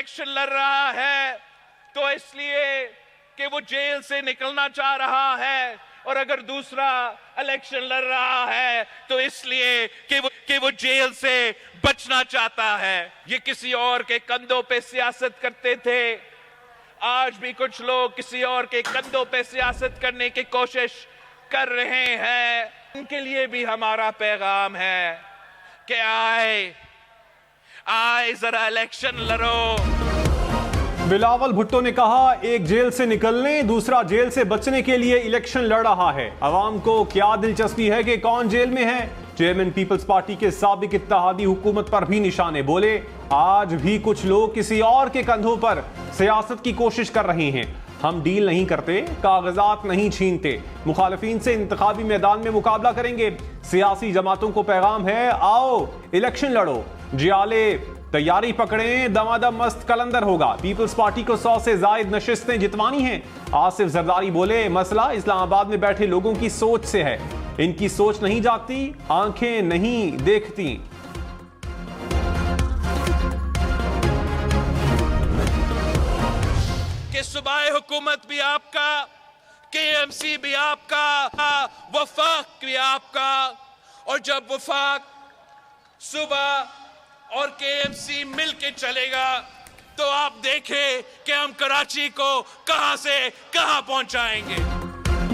Election लड़ रहा है तो इसलिए कि वो जेल से निकलना चाह रहा है, और अगर दूसरा इलेक्शन लड़ रहा है तो इसलिए कि वो जेल से बचना चाहता है। ये किसी और के कंधों पे सियासत करते थे, आज भी कुछ लोग किसी और के कंधों पे सियासत करने की कोशिश कर रहे हैं। उनके लिए भी हमारा पैगाम है कि आए जरा इलेक्शन लड़ो। बिलावल भुट्टो ने कहा, एक जेल से निकलने दूसरा जेल से बचने के लिए इलेक्शन लड़ रहा है। अवाम को क्या दिलचस्पी है कि कौन जेल में है। चेयरमैन पीपल्स पार्टी के साबिक इत्तेहादी हुकूमत पर भी निशाने बोले, आज भी कुछ लोग किसी और के कंधों पर सियासत की कोशिश कर रहे हैं। हम डील नहीं करते, कागजात नहीं छीनते, मुखालिफिन से इंतखाबी मैदान में मुकाबला करेंगे। सियासी जमातों को पैगाम है, आओ इलेक्शन लड़ो, जियाले तैयारी पकड़ें, दमादम मस्त कलंदर होगा। पीपल्स पार्टी को 100 से जायद नशिस्तें जितवानी हैं। आसिफ जरदारी बोले, मसला इस्लामाबाद में बैठे लोगों की सोच से है, इनकी सोच नहीं जागती, आंखें नहीं देखती। कि सूबाई हुकूमत भी आपका, केएमसी भी आपका, वफाक भी आपका, और जब वफाक सुबह और केएमसी मिल के चलेगा तो आप देखें कि हम कराची को कहां से कहां पहुंचाएंगे।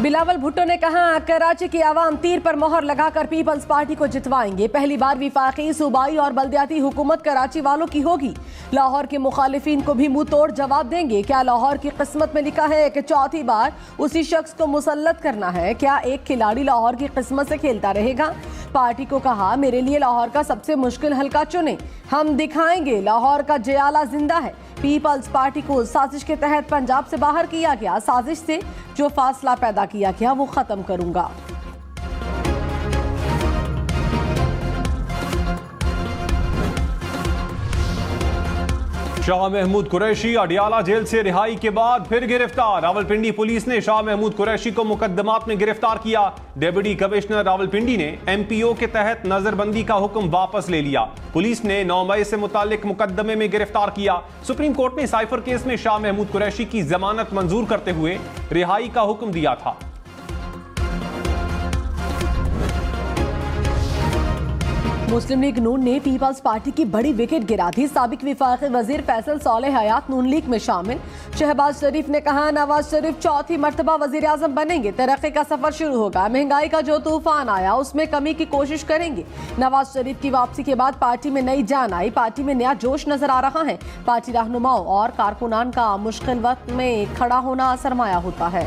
बिलावल भुट्टो ने कहा, कराची की आवाम तीर पर मोहर लगाकर पीपल्स पार्टी को जितवाएंगे। पहली बार विफाकी, सूबाई और बल्दियाती हुकूमत कराची वालों की होगी। लाहौर के मुखालिफिन को भी मुंह तोड़ जवाब देंगे। क्या लाहौर की किस्मत में लिखा है कि चौथी बार उसी शख्स को मुसल्लत करना है? क्या एक खिलाड़ी लाहौर की किस्मत से खेलता रहेगा? पार्टी को कहा, मेरे लिए लाहौर का सबसे मुश्किल हल्का चुने, हम दिखाएंगे लाहौर का जयाला जिंदा है। पीपल्स पार्टी को साजिश के तहत पंजाब से बाहर किया गया, साजिश से जो फासला पैदा किया गया वो खत्म करूंगा। शाह महमूद कुरैशी अडियाला जेल से रिहाई के बाद फिर गिरफ्तार। रावलपिंडी पुलिस ने शाह महमूद कुरैशी को मुकदमात में गिरफ्तार किया। डेप्यूटी कमिश्नर रावलपिंडी ने एमपीओ के तहत नजरबंदी का हुक्म वापस ले लिया। पुलिस ने 9 मई से मुतालिक मुकदमे में गिरफ्तार किया। सुप्रीम कोर्ट ने साइफर केस में शाह महमूद कुरैशी की जमानत मंजूर करते हुए रिहाई का हुक्म दिया था। मुस्लिम लीग नून ने पीपल्स पार्टी की बड़ी विकेट गिरा दी। साबिक विफाकी वजीर फैसल सौलेह हयात नून लीग में शामिल। शहबाज शरीफ ने कहा, नवाज शरीफ चौथी मर्तबा वजीर आजम बनेंगे, तरक्की का सफर शुरू होगा। महंगाई का जो तूफान आया उसमें कमी की कोशिश करेंगे। नवाज शरीफ की वापसी के बाद पार्टी में नई जान आई, पार्टी में नया जोश नजर आ रहा है। पार्टी रहनुमाओं और कारकुनान का मुश्किल वक्त में खड़ा होना सरमाया होता है।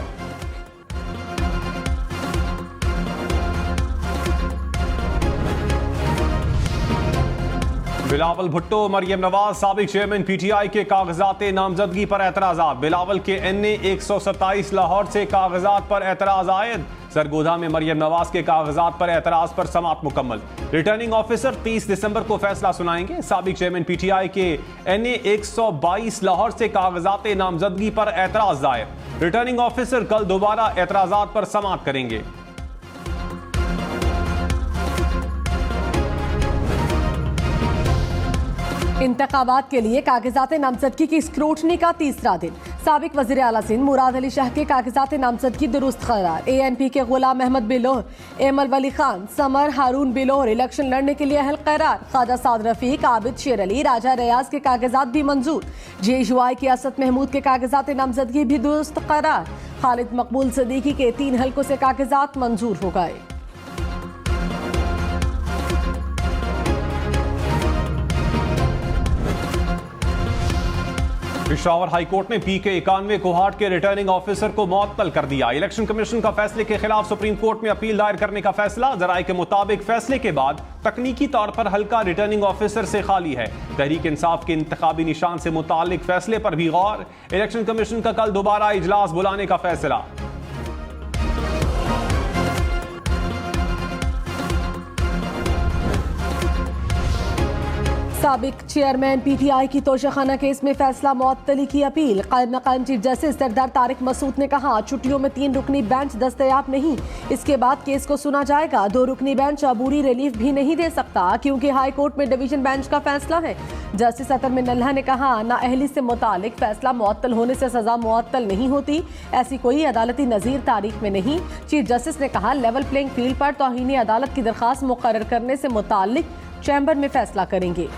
बिलावल भुट्टो, मरियम नवाज, साबिक चेयरमैन पीटीआई के कागजात नामजदगी पर एतराज़ात। बिलावल के NA 127 लाहौर से कागजात पर एतराज आयद। सरगोधा में मरियम नवाज के कागजात पर एतराज पर समाअत मुकम्मल। रिटर्निंग ऑफिसर 30 दिसंबर को फैसला सुनाएंगे। साबिक चेयरमैन पीटीआई के NA 122 लाहौर से कागजात नामजदगी पर एतराज दायर। रिटर्निंग ऑफिसर कल दोबारा एतराजात पर समाअत करेंगे। इंतखाबात के लिए कागजात नामजदगी की स्क्रूटनी का तीसरा दिन। साबिक वज़ीर आला सिंध मुराद अली शाह के कागजात नामजदगी दुरुस्त करार। ANP के गुलाम अहमद बिलोर, एमल वली खान, समर हारून बिलोर इलेक्शन लड़ने के लिए अहल करार। ख्वाजा साद रफीक, आबिद शेर अली, राजा रियाज के कागजात भी मंजूर। JUI के असद महमूद के कागजात नामजदगी भी दुरुस्त करार। खालिद मकबूल सदीकी के 3 हल्कों से कागजात मंजूर हो गए। पेशावर हाई कोर्ट ने PK 91 कोहाट के रिटर्निंग ऑफिसर को मुअत्तल कर दिया। इलेक्शन कमीशन का फैसले के खिलाफ सुप्रीम कोर्ट में अपील दायर करने का फैसला। जराये के मुताबिक फैसले के बाद तकनीकी तौर पर हल्का रिटर्निंग ऑफिसर से खाली है। तहरीक इंसाफ के इंतखाबी निशान से मुतालिक फैसले पर भी गौर। इलेक्शन कमीशन का कल दोबारा इजलास बुलाने का फैसला। साबिक चेयरमैन पीटीआई की तोशाखाना केस में फैसला मुअत्तली की अपील। कायम मकाम चीफ जस्टिस सरदार तारिक मसूद ने कहा, छुट्टियों में 3 रुकनी बेंच दस्तयाब नहीं, इसके बाद केस को सुना जाएगा। 2 रुकनी बेंच अबूरी रिलीफ भी नहीं दे सकता क्योंकि हाई कोर्ट में डिवीजन बेंच का फैसला है। जस्टिस अतर मिनल्ला ने कहा, नाअहली से मुतालिक फैसला मुअत्तल होने से सजा मुअत्तल नहीं होती, ऐसी कोई अदालती नजीर तारीख में नहीं। चीफ जस्टिस ने कहा, लेवल प्लेइंग फील्ड पर तौहीन अदालत की दरखास्त मुकर्रर करने से मुतालिक चैम्बर में फैसला करेंगे।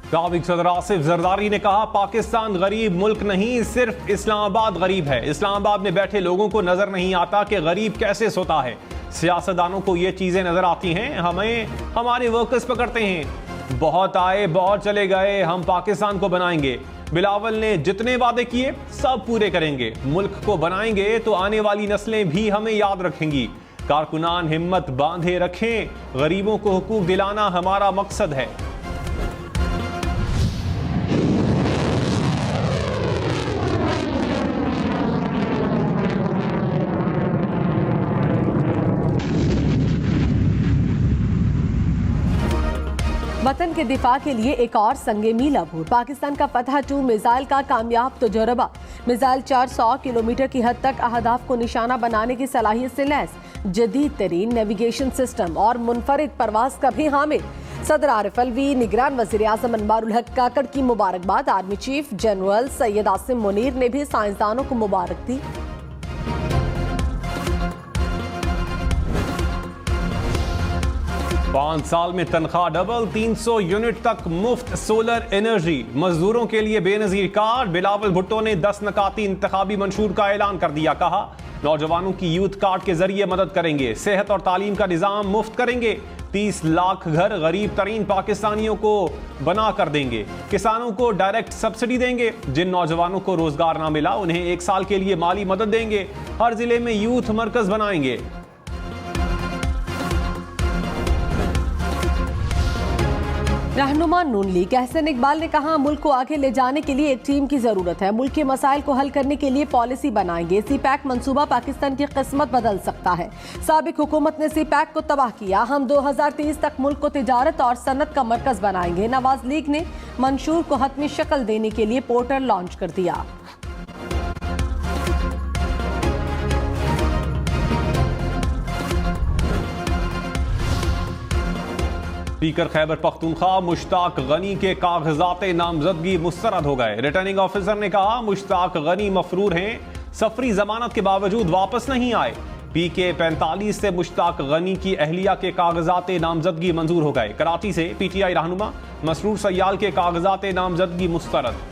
साबिक सदर आसिफ जरदारी ने कहा, पाकिस्तान गरीब मुल्क नहीं, सिर्फ इस्लामाबाद गरीब है। इस्लामाबाद में बैठे लोगों को नजर नहीं आता कि गरीब कैसे सोता है। सियासतदानों को ये चीजें नजर आती हैं, हमें हमारे वर्कर्स पकड़ते हैं। बहुत आए बहुत चले गए, हम पाकिस्तान को बनाएंगे। बिलावल ने जितने वादे किए सब पूरे करेंगे। मुल्क को बनाएंगे तो आने वाली नस्लें भी हमें याद रखेंगी। कारकुनान हिम्मत बांधे रखें, गरीबों को हुकूक दिलाना हमारा मकसद है। वतन के दिफा के लिए एक और संगे मील अबूर। पाकिस्तान का फतह 2 मिसाइल का कामयाब तजुर्बा। मिसाइल 400 किलोमीटर की हद तक अहदाफ को निशाना बनाने की सलाहियत से लैस, जदीद तरीन नेविगेशन सिस्टम और मुनफरिद परवाज का भी हामिल। सदर आरिफ अलवी, निगरान वज़ीर आज़म अनवारुल हक काकड़ की मुबारकबाद। Army chief general Syed Asim Munir ने भी साइंसदानों को मुबारक दी। पांच साल में तनख्वाह डबल, 300 यूनिट तक मुफ्त सोलर एनर्जी, मजदूरों के लिए बेनजीर कार्ड। बिलावल भुट्टो ने 10 नकाती इंतखाबी मंशूर का ऐलान कर दिया। कहा, नौजवानों की यूथ कार्ड के जरिए मदद करेंगे, सेहत और तालीम का निजाम मुफ्त करेंगे। 30 लाख घर गरीब तरीन पाकिस्तानियों को बना कर देंगे। किसानों को डायरेक्ट सब्सिडी देंगे। जिन नौजवानों को रोजगार ना मिला उन्हें 1 साल के लिए माली मदद देंगे। हर जिले में यूथ मरकज बनाएंगे। रहनुमा नून लीग एहसन इकबाल ने कहा, मुल्क को आगे ले जाने के लिए एक टीम की जरूरत है। मुल्क के मसाइल को हल करने के लिए पॉलिसी बनाएंगे। सी पैक मंसूबा पाकिस्तान की किस्मत बदल सकता है। साबिक हुकूमत ने सी पैक को तबाह किया। हम 2030 तक मुल्क को तिजारत और सनत का मरकज बनाएंगे। नवाज लीग ने मंशूर को हतमी शक्ल देने के लिए पोर्टल लॉन्च कर दिया। स्पीकर खैबर पख्तूनख्वा मुश्ताक गनी के कागजात नामजदगी मुस्तरद हो गए। रिटर्निंग ऑफिसर ने कहा, मुश्ताक गनी मफरूर हैं, सफरी जमानत के बावजूद वापस नहीं आए। PK 45 से मुश्ताक गनी की अहलिया के कागजात नामजदगी मंजूर हो गए। कराची से PTI रहनुमा मसरूर सयाल के कागजात नामजदगी मुस्तरद।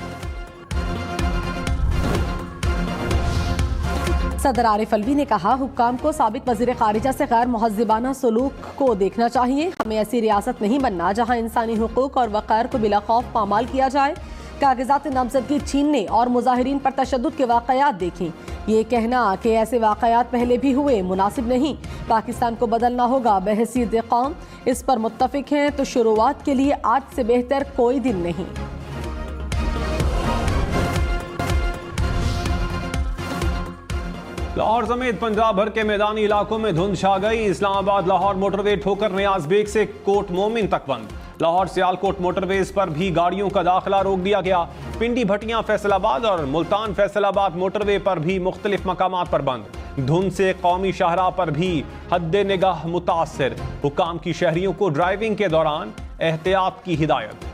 सदर आरिफ अलवी ने कहा, हुक्काम को साबिक वजीर खारिजा से गैर मुहज्जिबाना सलूक को देखना चाहिए। हमें ऐसी रियासत नहीं बनना जहां इंसानी हुकूक और वक़ार को बिला खौफ पामाल किया जाए। कागजात नामजदगी छीनने और मुजाहिरीन पर तशद्दुद के वाक़यात देखें। ये कहना कि ऐसे वाक़यात पहले भी हुए मुनासिब नहीं। पाकिस्तान को बदलना होगा बहसीत कौम, इस पर मुत्तफिक हैं तो शुरुआत के लिए आज से बेहतर कोई दिन नहीं। लाहौर समेत पंजाब भर के मैदानी इलाकों में धुंध छा गई। इस्लामाबाद लाहौर मोटरवे ठोकर नियाज बेग से कोट मोमिन तक बंद। लाहौर सियालकोट मोटरवेज पर भी गाड़ियों का दाखिला रोक दिया गया। पिंडी भटियां फैसलाबाद और मुल्तान फैसलाबाद मोटरवे पर भी मुख्तलिफ मकामात पर बंद। धुंध से कौमी शाहराह पर भी हद्दे निगाह मुतासर। हुकाम की शहरियों को ड्राइविंग के दौरान एहतियात की हिदायत।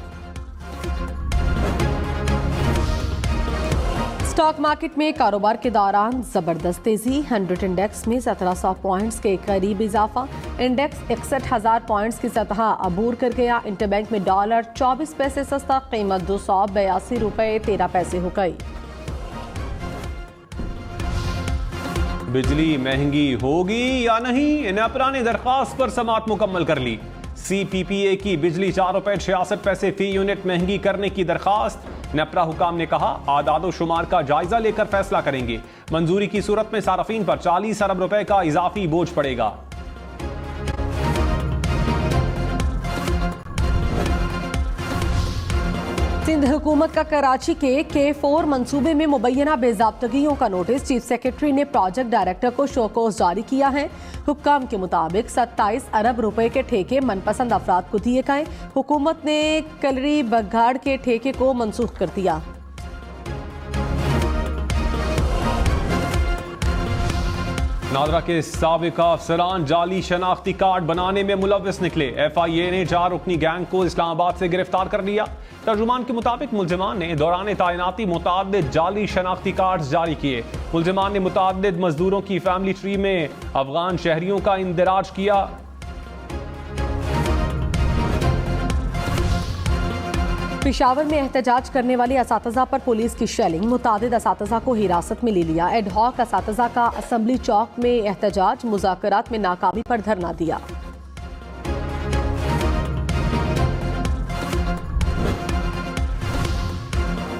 स्टॉक मार्केट में कारोबार के दौरान जबरदस्त तेजी। 100 इंडेक्स में 1700 पॉइंट्स के करीब इजाफा। इंडेक्स 61,000 पॉइंट्स की सतह अबूर कर गया। इंटरबैंक में डॉलर 24 पैसे सस्ता, कीमत 282 रुपए 13 पैसे हो गई। बिजली महंगी होगी या नहीं, नेपरा ने दरखास्त पर समाअत मुकम्मल कर ली। CPPA की बिजली 4 रुपए 66 पैसे फी यूनिट महंगी करने की दरखास्त। नेपरा हुकाम ने कहा, आदादो शुमार का जायजा लेकर फैसला करेंगे। मंजूरी की सूरत में सार्फिन पर 40 अरब रुपए का इजाफी बोझ पड़ेगा। सिंध हुकूमत का कराची के K4 मंसूबे में मुबैना बेज़ाब्तगियों का नोटिस। चीफ सेक्रेटरी ने प्रोजेक्ट डायरेक्टर को शोकॉज जारी किया है। हुक्काम के मुताबिक 27 अरब रुपए के ठेके मनपसंद अफराद को दिए गए। हुकूमत ने कलरी बघाड़ के ठेके को मनसूख कर दिया। नादरा के साबिक अफसरान जाली शनाख्ती कार्ड बनाने में मुलव्विस निकले। FIA ने 4 रुकनी गैंग को इस्लामाबाद से गिरफ्तार कर लिया। तर्जुमान के मुताबिक मुल्जिमान ने दौरान तैनाती मुताद्दिद जाली शनाख्ती कार्ड जारी किए। मुल्जिमान ने मुताद्दिद मजदूरों की फैमिली ट्री में अफगान शहरियों का इंदराज किया। पेशावर में एहतजाज करने वाले असातिज़ा पर पुलिस की शेलिंग। मुतादिद असातिज़ा को हिरासत में ले लिया। एडहॉक असातिज़ा का असम्बली चौक में एहतजाज। मुज़ाकरात में नाकामी पर धरना दिया।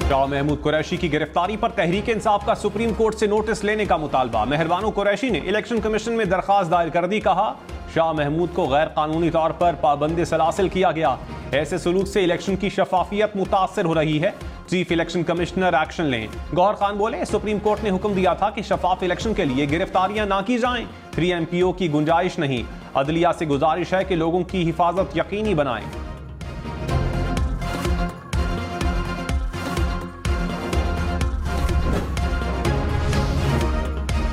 शाह महमूद कुरैशी की गिरफ्तारी पर तहरीक इंसाफ का सुप्रीम कोर्ट से नोटिस लेने का मुतालबा। मेहरबानो कुरैशी ने इलेक्शन कमीशन में दरखास्त दायर कर दी। कहा, शाह महमूद को गैर कानूनी तौर पर पाबंदी सलासिल किया गया। ऐसे सलूक से इलेक्शन की शफाफियत मुतासर हो रही है। चीफ इलेक्शन कमिश्नर एक्शन लें। गौहर खान बोले, सुप्रीम कोर्ट ने हुक्म दिया था कि शफाफ इलेक्शन के लिए गिरफ्तारियां ना की जाएं। 3 MPO की गुंजाइश नहीं। अदलिया से गुजारिश है कि लोगों की हिफाजत यकीनी बनाएं।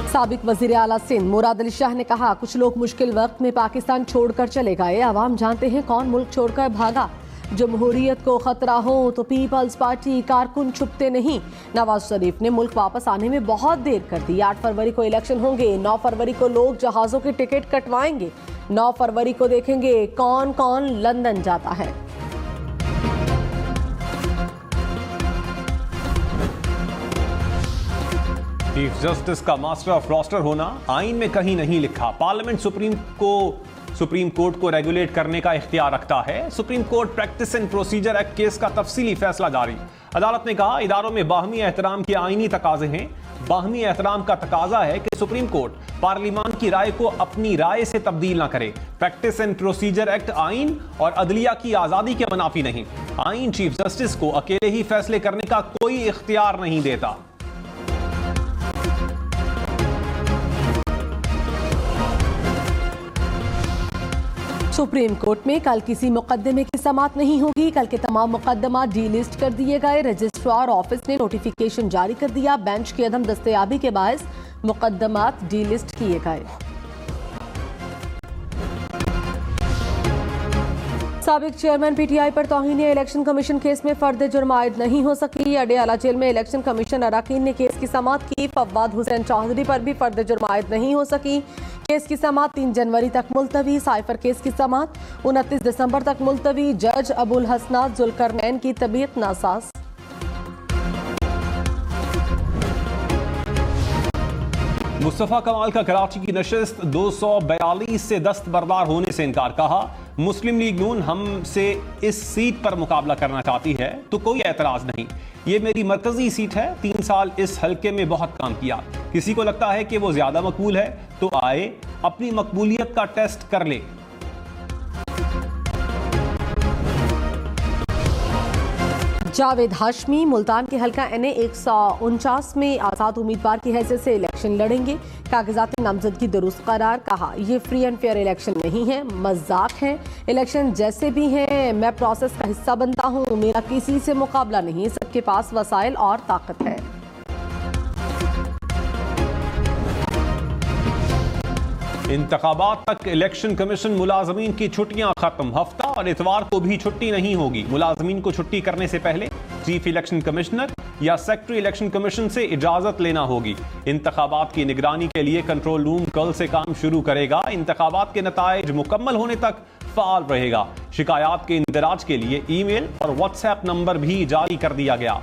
साबिक वजीर आला सिंध मुराद अली शाह ने कहा, कुछ लोग मुश्किल वक्त में पाकिस्तान छोड़कर चले गए। आवाम जानते हैं कौन मुल्क छोड़कर भागा। जमहूरियत को खतरा हो तो पीपल्स पार्टी कारकुन छुपते नहीं। नवाज शरीफ ने मुल्क वापस आने में बहुत देर कर दी। 8 फरवरी को इलेक्शन होंगे। 9 फरवरी को लोग जहाजों के टिकट कटवाएंगे। 9 फरवरी को देखेंगे कौन कौन लंदन जाता है। चीफ जस्टिस का मास्टर ऑफ रोस्टर होना आइन में कहीं नहीं लिखा। पार्लियामेंट सुप्रीम कोर्ट को रेगुलेट करने का इख्तियार रखता है। Supreme court practice and procedure act case का तफसीली फैसला जारी। अदालत ने कहा, इदारों में बाहमी एहतराम के आईनी तकाजे हैं। बाहमी एहतराम का तकाजा है कि सुप्रीम कोर्ट पार्लियामान की राय को अपनी राय से तब्दील ना करे। प्रैक्टिस एंड प्रोसीजर एक्ट आइन और अदलिया की आजादी के मुनाफी नहीं। आइन चीफ जस्टिस को अकेले ही फैसले करने का कोई इख्तियार नहीं देता। सुप्रीम कोर्ट में कल किसी मुकदमे की समाअत नहीं होगी। कल के तमाम मुकदमा डी लिस्ट कर दिए गए। रजिस्ट्रार ऑफिस ने नोटिफिकेशन जारी कर दिया। बेंच की अदम दस्तयाबी के बायस मुकदमात डी लिस्ट किए गए। साबिक चेयरमैन PTI पर तौहीन इलेक्शन कमीशन केस में फर्द जुर्म आयद नहीं हो सकी। अडियाला जेल में इलेक्शन कमीशन अरकान ने केस की समाअत की। फवाद हुसैन चौधरी पर भी फर्द जुर्म आयद नहीं हो सकी। केस की समाअत 3 जनवरी तक मुलतवी। साइफर केस की समाअत 29 दिसंबर तक मुलतवी। जज अबुल हसनात जुल्करनैन की तबीयत नासाज। मुस्तफा कमाल का कराची की नशिस्त 242 से दस्तबरदार होने से इनकार। कहा, मुस्लिम लीग नून हमसे इस सीट पर मुकाबला करना चाहती है तो कोई एतराज नहीं। ये मेरी मरकजी सीट है। 3 साल इस हल्के में बहुत काम किया। किसी को लगता है कि वो ज्यादा मकबूल है तो आए अपनी मकबूलियत का टेस्ट कर ले। जावेद हाशमी मुल्तान के हल्का NA 149 में आज़ाद उम्मीदवार की हैसियत से इलेक्शन लड़ेंगे। कागजाती नामजदगी दुरुस्त करार। कहा, ये फ्री एंड फेयर इलेक्शन नहीं है, मजाक है। इलेक्शन जैसे भी हैं मैं प्रोसेस का हिस्सा बनता हूँ। मेरा किसी से मुकाबला नहीं। सबके पास वसाइल और ताकत है। इंतखाबात तक इलेक्शन कमीशन मुलाजमीन की छुट्टियां खत्म। हफ्ता और इतवार को भी छुट्टी नहीं होगी। मुलाजमीन को छुट्टी करने से पहले चीफ इलेक्शन कमिश्नर या सेक्रेटरी इलेक्शन कमीशन से इजाजत लेना होगी। इंतखाबात की निगरानी के लिए कंट्रोल रूम कल से काम शुरू करेगा। इंतखाबात के नताइज मुकम्मल होने तक फाल रहेगा। शिकायत के इंदराज के लिए ईमेल और व्हाट्सएप नंबर भी जारी कर दिया गया।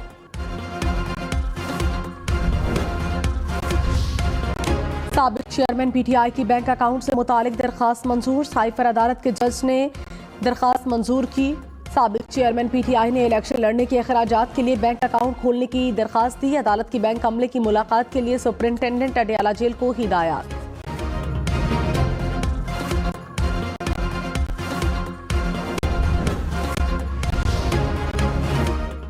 साबिक चेयरमैन PTI की बैंक अकाउंट से मुतालिक दरखास्त मंजूर। साइफर अदालत के जज ने दरखास्त मंजूर की। साबिक चेयरमैन PTI ने इलेक्शन लड़ने के अखराजात के लिए बैंक अकाउंट खोलने की दरखास्त दी। अदालत की बैंक अमले की मुलाकात के लिए सुपरिंटेंडेंट अडियाला जेल को हिदायत।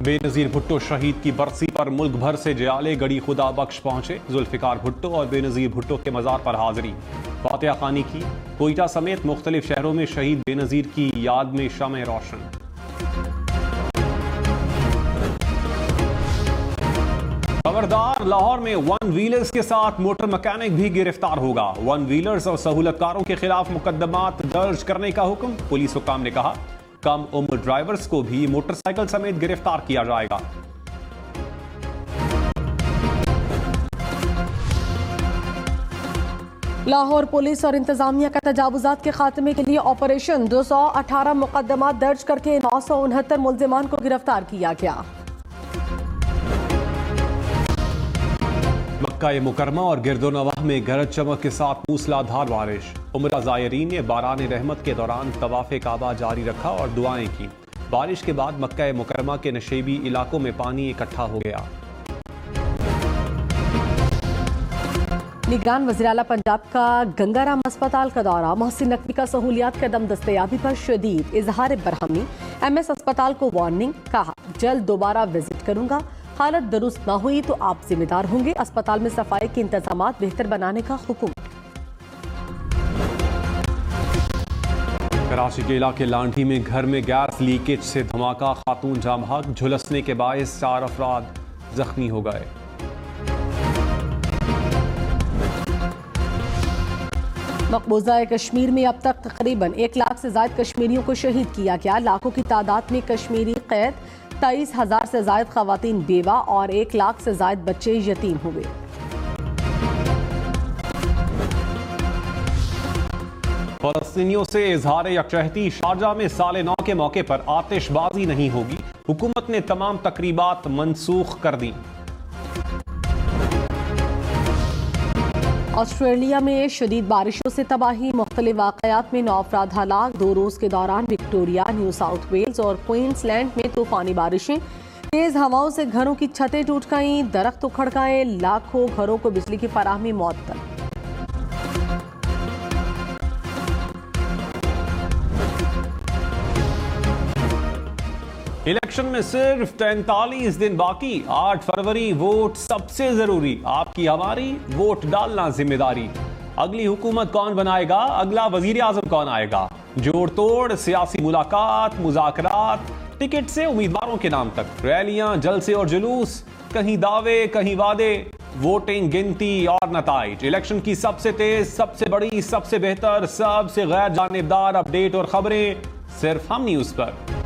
बेनजीर भुट्टो शहीद की बरसी पर मुल्क भर से जयाले गड़ी खुदा बख्श पहुंचे। जुल्फिकार भुट्टो और बेनजीर भुट्टो के मजार पर हाजिरी, फातिहा खानी की। कोयटा समेत मुख्तलिफ शहरों में शहीद बेनजीर की याद में शम्ह रोशन। खबरदार, लाहौर में वन व्हीलर्स के साथ मोटर मैकेनिक भी गिरफ्तार होगा। वन व्हीलर्स और सहूलतकारों के खिलाफ मुकदमात दर्ज करने का हुक्म। पुलिस हुकाम ने कहा, कम उम्र ड्राइवर्स को भी मोटरसाइकिल समेत गिरफ्तार किया जाएगा। लाहौर पुलिस और इंतजामिया का तजावुजात के खात्मे के लिए ऑपरेशन 218 मुकदमा दर्ज करके 969 मुल्जिमान को गिरफ्तार किया गया। मक्का मुकरमा और गिरदोनवाह में गरज चमक के साथ मूसलाधार बारिश। उम्रा ज़ायरीन ने बारान रहमत के दौरान तवाफ़े काबा जारी रखा और दुआएं की। बारिश के बाद मक्का मुकरमा के नशेबी इलाकों में पानी इकट्ठा हो गया। निगरान वज़ीर आला पंजाब का गंगाराम अस्पताल का दौरा। मोहसिन नकवी का सहूलियात के दम दस्तयाबी पर शदीद इजहार बरहमी। MS अस्पताल को वार्निंग, कहा जल्द दोबारा विजिट करूंगा, हालत दुरुस्त न हुई तो आप जिम्मेदार होंगे। अस्पताल में सफाई के इंतजामात बेहतर बनाने का हुक्म। कराची के इलाके लांठी में घर में गैस लीकेज से धमाका, खातून जाम हक, झुलसने के बायस 4 अफराद जख्मी हो गए। मकबूजा कश्मीर में अब तक तकरीबन 1 लाख से ज्यादा कश्मीरियों को शहीद किया गया। लाखों की तादाद में कश्मीरी कैद, 23,000 से ज्यादा खवातीन बेवा और 1 लाख से ज्यादा बच्चे यतीम हुए। फलस्तीनियों से इजहार यकजहती। शारजाह में साले 9 के मौके पर आतिशबाजी नहीं होगी। हुकूमत ने तमाम तकरीबात मनसूख कर दी। ऑस्ट्रेलिया में शदीद बारिशों से तबाही, मुख्तलिफ वाक़यात में 9 अफराद हलाक। 2 रोज के दौरान विक्टोरिया, न्यू साउथ वेल्स और क्वींसलैंड में तूफानी बारिशें। तेज हवाओं से घरों की छतें टूट गईं, दरख्त उखड़ गए, लाखों घरों को बिजली की फराहमी मअतल। इलेक्शन में सिर्फ 43 दिन बाकी। 8 फरवरी वोट सबसे जरूरी। आपकी हमारी वोट डालना जिम्मेदारी। अगली हुकूमत कौन बनाएगा, अगला वजीर आजम कौन आएगा, जोड़ तोड़ सियासी मुलाकात, मुज़ाकरात, टिकट से उम्मीदवारों के नाम तक, रैलियां, जलसे और जुलूस, कहीं दावे कहीं वादे, वोटिंग, गिनती और नताइज। इलेक्शन की सबसे तेज, सबसे बड़ी, सबसे बेहतर, सबसे गैर जानिबदार अपडेट और खबरें सिर्फ हम न्यूज़ पर।